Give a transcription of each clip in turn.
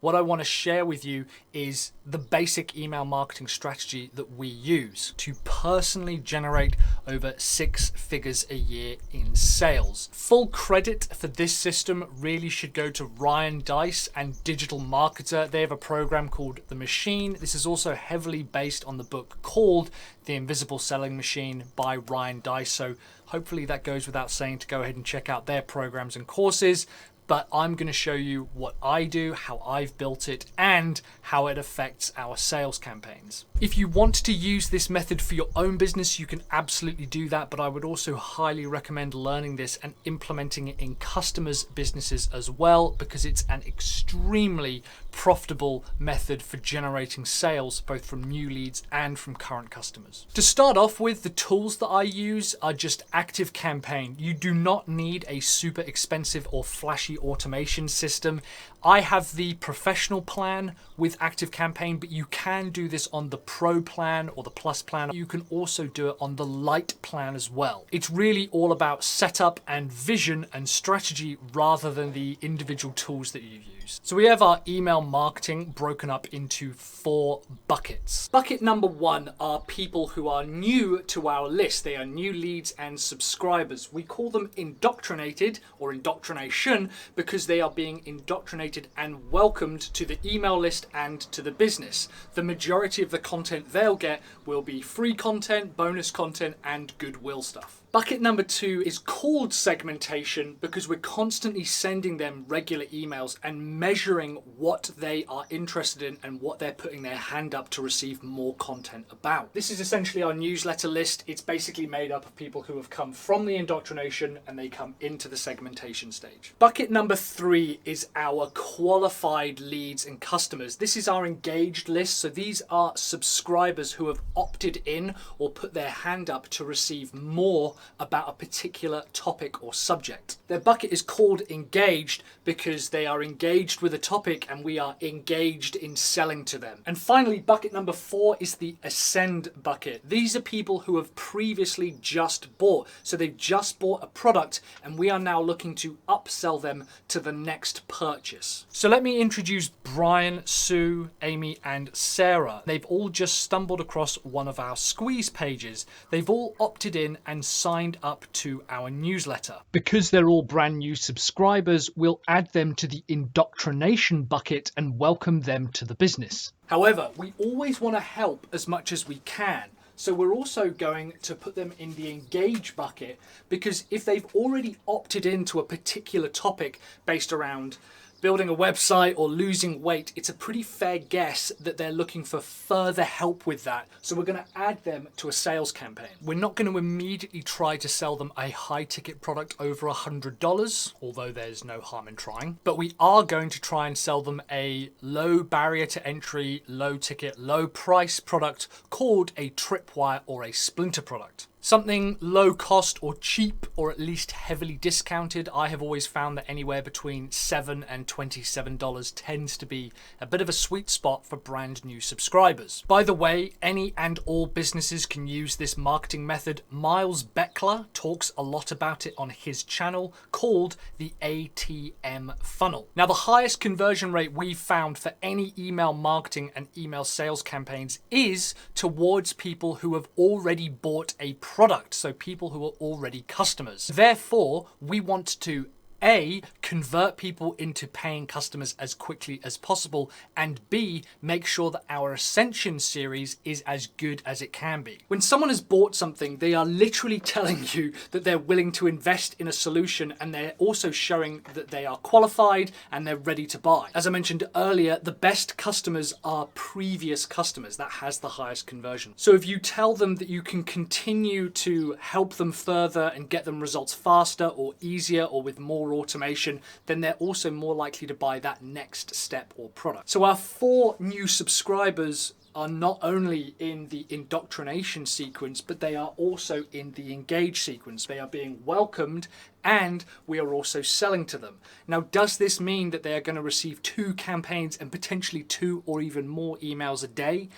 What I want to share with you is the basic email marketing strategy that we use to personally generate over 6 figures a year in sales. Full credit for this system really should go to Ryan Deiss and Digital Marketer. They have a program called The Machine. This is also heavily based on the book called The Invisible Selling Machine by Ryan Deiss. So hopefully that goes without saying to go ahead and check out their programs and courses. But I'm going to show you what I do, how I've built it, and how it affects our sales campaigns. If you want to use this method for your own business, you can absolutely do that, but I would also highly recommend learning this and implementing it in customers' businesses as well, because it's an extremely profitable method for generating sales, both from new leads and from current customers. To start off with, the tools that I use are just ActiveCampaign. You do not need a super expensive or flashy automation system. I have the professional plan with ActiveCampaign, but you can do this on the Pro plan or the Plus plan. You can also do it on the Lite plan as well. It's really all about setup and vision and strategy rather than the individual tools that you use. So we have our email marketing broken up into 4 buckets. Bucket number 1 are people who are new to our list. They are new leads and subscribers. We call them indoctrinated or indoctrination because they are being indoctrinated and welcomed to the email list and to the business. The majority of the content they'll get will be free content, bonus content, and goodwill stuff. Bucket number 2 is called segmentation because we're constantly sending them regular emails and measuring what they are interested in and what they're putting their hand up to receive more content about. This is essentially our newsletter list. It's basically made up of people who have come from the indoctrination and they come into the segmentation stage. Bucket number 3 is our qualified leads and customers. This is our engaged list. So these are subscribers who have opted in or put their hand up to receive more about a particular topic or subject. Their bucket is called engaged because they are engaged with a topic and we are engaged in selling to them. And finally, bucket number 4 is the ascend bucket. These are people who have previously just bought. So they've just bought a product and we are now looking to upsell them to the next purchase. So let me introduce Brian, Sue, Amy, and Sarah. They've all just stumbled across one of our squeeze pages. They've all opted in and signed up to our newsletter. Because they're all brand new subscribers, we'll add them to the indoctrination bucket and welcome them to the business. However, we always want to help as much as we can. So we're also going to put them in the engage bucket because if they've already opted into a particular topic based around building a website or losing weight, it's a pretty fair guess that they're looking for further help with that. So we're going to add them to a sales campaign. We're not going to immediately try to sell them a high ticket product over $100, although there's no harm in trying. But we are going to try and sell them a low barrier to entry, low ticket, low price product called a tripwire or a splinter product. Something low cost or cheap or at least heavily discounted. I have always found that anywhere between $7 and $27 tends to be a bit of a sweet spot for brand new subscribers. By the way, any and all businesses can use this marketing method. Miles Beckler talks a lot about it on his channel called the ATM funnel. Now, the highest conversion rate we've found for any email marketing and email sales campaigns is towards people who have already bought a product, so people who are already customers. Therefore, we want to A, convert people into paying customers as quickly as possible, and B, make sure that our Ascension series is as good as it can be. When someone has bought something, they are literally telling you that they're willing to invest in a solution, and they're also showing that they are qualified and they're ready to buy. As I mentioned earlier, the best customers are previous customers. That has the highest conversion. So if you tell them that you can continue to help them further and get them results faster or easier or with more automation, then they're also more likely to buy that next step or product. So our 4 new subscribers are not only in the indoctrination sequence, but they are also in the engage sequence. They are being welcomed and we are also selling to them. Now, does this mean that they are going to receive 2 campaigns and potentially 2 or even more emails a day?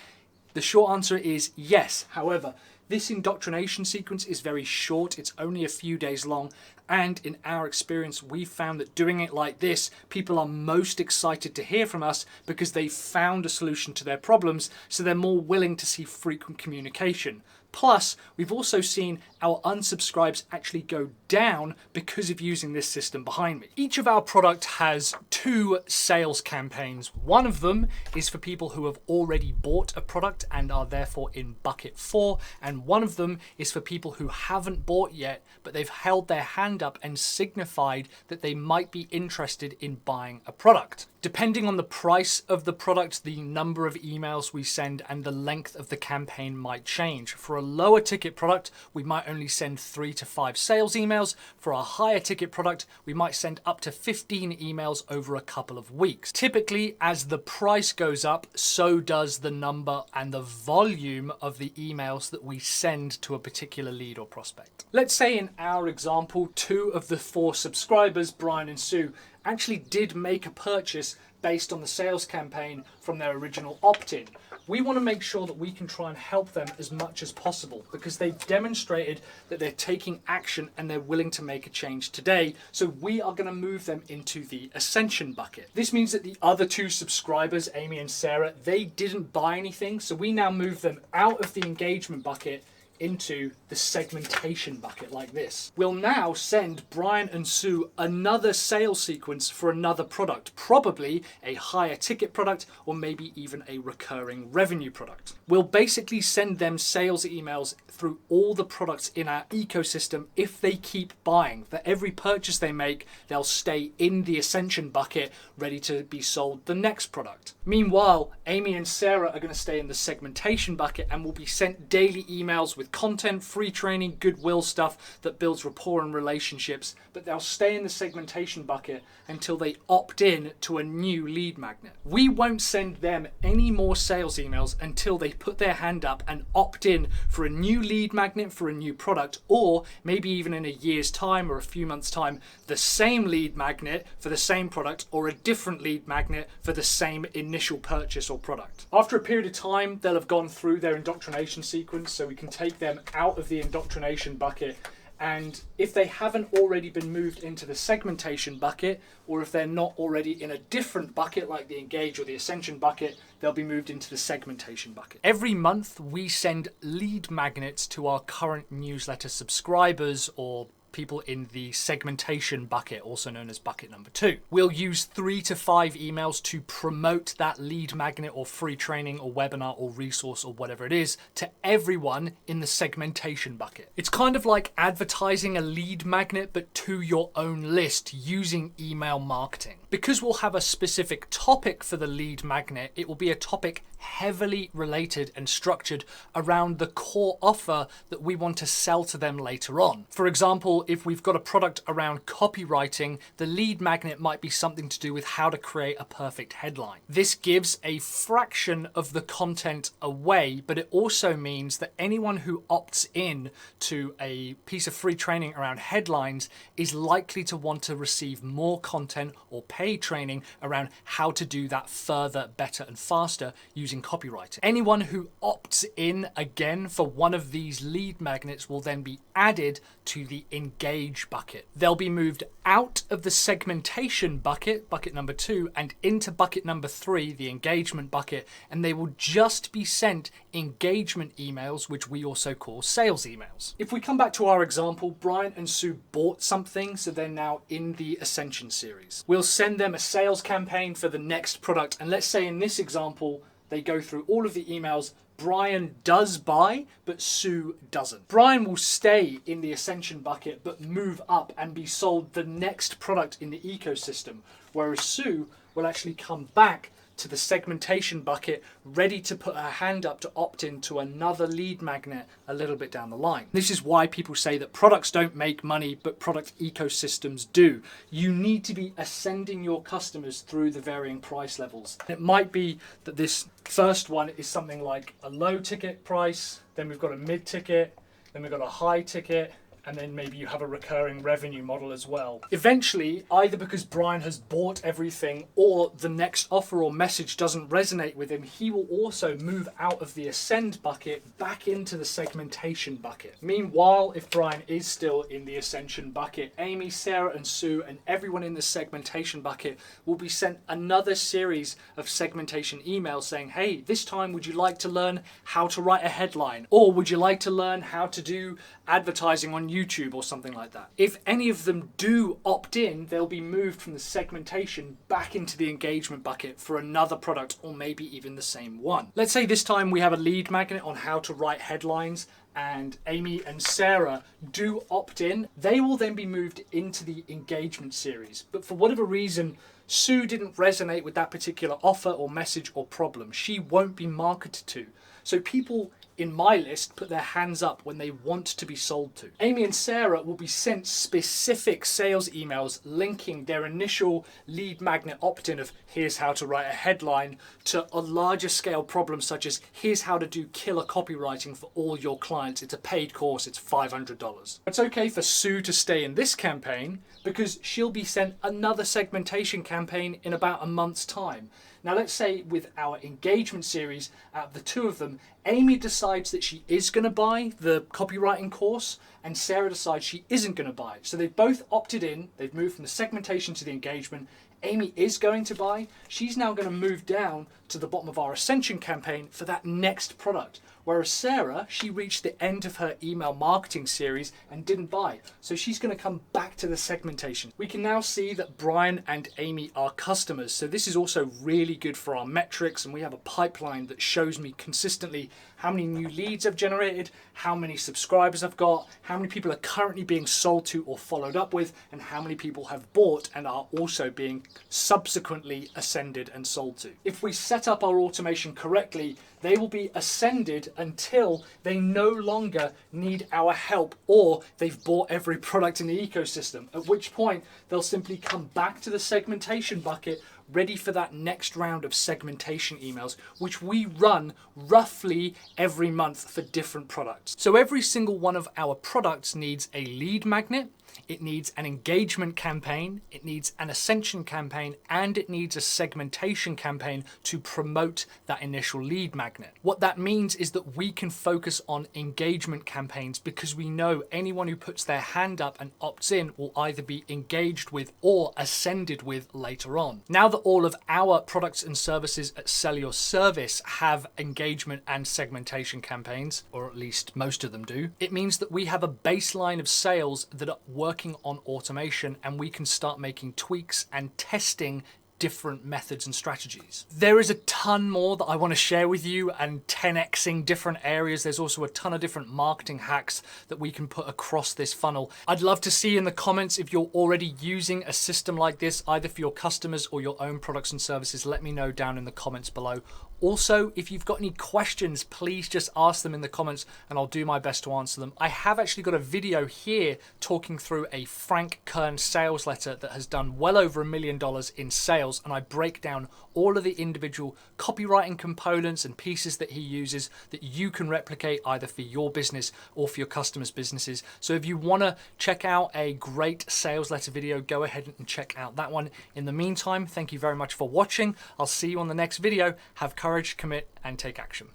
The short answer is yes. However, this indoctrination sequence is very short. It's only a few days long. And in our experience, we found that doing it like this, people are most excited to hear from us because they've found a solution to their problems, so they're more willing to see frequent communication. Plus, we've also seen our unsubscribes actually go down because of using this system behind me. Each of our product has 2 sales campaigns. One of them is for people who have already bought a product and are therefore in bucket 4, and one of them is for people who haven't bought yet, but they've held their hand up and signified that they might be interested in buying a product. Depending on the price of the product, the number of emails we send and the length of the campaign might change. For a lower ticket product, we might only send 3 to 5 sales emails. For a higher ticket product, we might send up to 15 emails over a couple of weeks. Typically, as the price goes up, so does the number and the volume of the emails that we send to a particular lead or prospect. Let's say in our example, 2 of the 4 subscribers, Brian and Sue, actually did make a purchase based on the sales campaign from their original opt-in. We want to make sure that we can try and help them as much as possible because they've demonstrated that they're taking action and they're willing to make a change today. So we are going to move them into the Ascension bucket. This means that the other 2 subscribers, Amy and Sarah, they didn't buy anything. So we now move them out of the engagement bucket into the segmentation bucket like this. We'll now send Brian and Sue another sales sequence for another product, probably a higher ticket product or maybe even a recurring revenue product. We'll basically send them sales emails through all the products in our ecosystem if they keep buying. For every purchase they make, they'll stay in the Ascension bucket ready to be sold the next product. Meanwhile, Amy and Sarah are going to stay in the segmentation bucket and will be sent daily emails with content, free training, goodwill stuff that builds rapport and relationships, but they'll stay in the segmentation bucket until they opt in to a new lead magnet. We won't send them any more sales emails until they put their hand up and opt in for a new lead magnet for a new product, or maybe even in a year's time or a few months' time, the same lead magnet for the same product or a different lead magnet for the same initial purchase or product. After a period of time, they'll have gone through their indoctrination sequence, so we can take them out of the indoctrination bucket, and if they haven't already been moved into the segmentation bucket, or if they're not already in a different bucket like the Engage or the Ascension bucket, they'll be moved into the segmentation bucket. Every month we send lead magnets to our current newsletter subscribers or people in the segmentation bucket, also known as bucket number 2. We'll use 3 to 5 emails to promote that lead magnet or free training or webinar or resource or whatever it is to everyone in the segmentation bucket. It's kind of like advertising a lead magnet but to your own list using email marketing. Because we'll have a specific topic for the lead magnet, it will be a topic heavily related and structured around the core offer that we want to sell to them later on. For example, if we've got a product around copywriting, the lead magnet might be something to do with how to create a perfect headline. This gives a fraction of the content away, but it also means that anyone who opts in to a piece of free training around headlines is likely to want to receive more content or paid training around how to do that further, better, and faster using copywriting. Anyone who opts in again for one of these lead magnets will then be added to the Engage bucket. They'll be moved out of the segmentation bucket, bucket number 2, and into bucket number 3, the engagement bucket, and they will just be sent engagement emails, which we also call sales emails. If we come back to our example, Brian and Sue bought something, so they're now in the Ascension series. We'll send them a sales campaign for the next product, and let's say in this example, they go through all of the emails. Brian does buy, but Sue doesn't. Brian will stay in the Ascension bucket, but move up and be sold the next product in the ecosystem, whereas Sue will actually come back to the segmentation bucket, ready to put her hand up to opt into another lead magnet a little bit down the line. This is why people say that products don't make money, but product ecosystems do. You need to be ascending your customers through the varying price levels. It might be that this first one is something like a low ticket price, then we've got a mid ticket, then we've got a high ticket, and then maybe you have a recurring revenue model as well. Eventually, either because Brian has bought everything or the next offer or message doesn't resonate with him, he will also move out of the Ascend bucket back into the segmentation bucket. Meanwhile, if Brian is still in the Ascension bucket, Amy, Sarah, and Sue, and everyone in the segmentation bucket will be sent another series of segmentation emails saying, hey, this time would you like to learn how to write a headline? Or would you like to learn how to do advertising on YouTube or something like that? If any of them do opt in, they'll be moved from the segmentation back into the engagement bucket for another product, or maybe even the same one. Let's say this time we have a lead magnet on how to write headlines, and Amy and Sarah do opt in. They will then be moved into the engagement series. But for whatever reason, Sue didn't resonate with that particular offer or message or problem. She won't be marketed to. So people in my list put their hands up when they want to be sold to. Amy and Sarah will be sent specific sales emails linking their initial lead magnet opt-in of here's how to write a headline to a larger scale problem such as here's how to do killer copywriting for all your clients. It's a paid course, it's $500. It's okay for Sue to stay in this campaign because she'll be sent another segmentation campaign in about a month's time. Now let's say with our engagement series, out of the two of them, Amy decides that she is going to buy the copywriting course and Sarah decides she isn't going to buy it. So they've both opted in, they've moved from the segmentation to the engagement. Amy is going to buy. She's now going to move down to the bottom of our Ascension campaign for that next product. Whereas Sarah, she reached the end of her email marketing series and didn't buy. So she's going to come back to the segmentation. We can now see that Brian and Amy are customers. So this is also really good for our metrics. And we have a pipeline that shows me consistently how many new leads I've generated, how many subscribers I've got, how many people are currently being sold to or followed up with, and how many people have bought and are also being subsequently ascended and sold to. If we set up our automation correctly, they will be ascended until they no longer need our help or they've bought every product in the ecosystem, at which point they'll simply come back to the segmentation bucket ready for that next round of segmentation emails, which we run roughly every month for different products. So every single one of our products needs a lead magnet, it needs an engagement campaign, it needs an ascension campaign, and it needs a segmentation campaign to promote that initial lead magnet. What that means is that we can focus on engagement campaigns because we know anyone who puts their hand up and opts in will either be engaged with or ascended with later on. Now that all of our products and services at Sell Your Service have engagement and segmentation campaigns, or at least most of them do, it means that we have a baseline of sales that are working on automation, and we can start making tweaks and testing different methods and strategies. There is a ton more that I want to share with you and 10xing different areas. There's also a ton of different marketing hacks that we can put across this funnel. I'd love to see in the comments if you're already using a system like this, either for your customers or your own products and services. Let me know down in the comments below. Also, if you've got any questions, please just ask them in the comments and I'll do my best to answer them. I have actually got a video here talking through a Frank Kern sales letter that has done well over $1 million in sales, and I break down all of the individual copywriting components and pieces that he uses that you can replicate either for your business or for your customers' businesses. So if you want to check out a great sales letter video, go ahead and check out that one. In the meantime, thank you very much for watching. I'll see you on the next video. Have courage, commit, and take action.